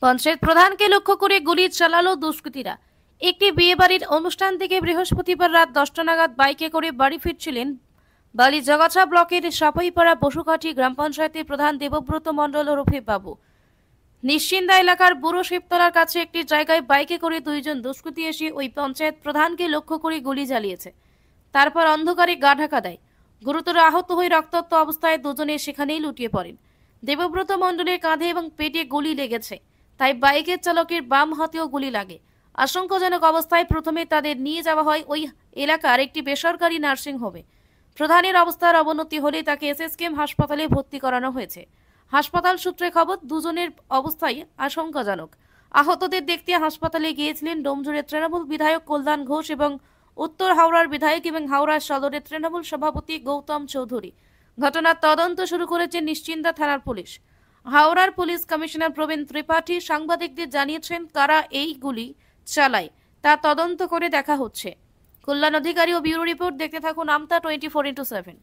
পঞ্চায়েত প্রধানকে লক্ষ্য করে গুলি চালালো দুষ্কৃতীরা। একটি বিয়েবাড়ির অনুষ্ঠান থেকে বৃহস্পতিবার রাত 10টা নাগাদ বাইকে করে বাড়ি ফিরছিলেন বালিজগাছা ব্লকের সাপাইপাড়া বসুকাঠি গ্রাম পঞ্চায়েতের প্রধান দেবব্রত মণ্ডল ওরফে বাবু। নিশ্চিন্দা এলাকার বুড়ো শিবতলার কাছে একটি জায়গায় বাইকে করে দুইজন দুষ্কৃতী এসে ওই পঞ্চায়েত প্রধানকে লক্ষ্য করে গুলি চালিয়েছে। তারপর অন্ধকারে গা ঢাকা দেয়। গুরুতর আহত হয়ে রক্তাক্ত অবস্থায় দুজনে সেখানেই লুটিয়ে পড়েন। দেবব্রত মণ্ডলের কাঁধে এবং পেটে গুলি লেগেছে, তাই বাইকের চালকের বাম হাতেও গুলি লাগে। আশঙ্কাজনক অবস্থায় প্রথমে তাদের নিয়ে যাওয়া হয় ওই এলাকার একটি বেসরকারি নার্সিং হোমে। প্রধানের অবস্থার অবনতি হলে তাকে এসএসকেএম হাসপাতালে ভর্তি করানো হয়েছে। হাসপাতাল সূত্রে খবর, দুজনের অবস্থাই আশঙ্কাজনক। আহতদের দেখতে হাসপাতালে গিয়েছিলেন ডোমজুড়ের তৃণমূল বিধায়ক কল্যাণ ঘোষ এবং উত্তর হাওড়ার বিধায়ক এবং হাওড়া সদরের তৃণমূল সভাপতি গৌতম চৌধুরী। ঘটনার তদন্ত শুরু করেছে নিশ্চিন্দা থানার পুলিশ। হাওড়ার পুলিশ কমিশনার প্রবীণ ত্রিপাঠী সাংবাদিকদের জানিয়েছেন, কারা এই গুলি চালায় তা তদন্ত করে দেখা হচ্ছে। কল্যাণ অধিকারী ও ব্যুরো রিপোর্ট দেখতে থাকুন আমতা 24x7।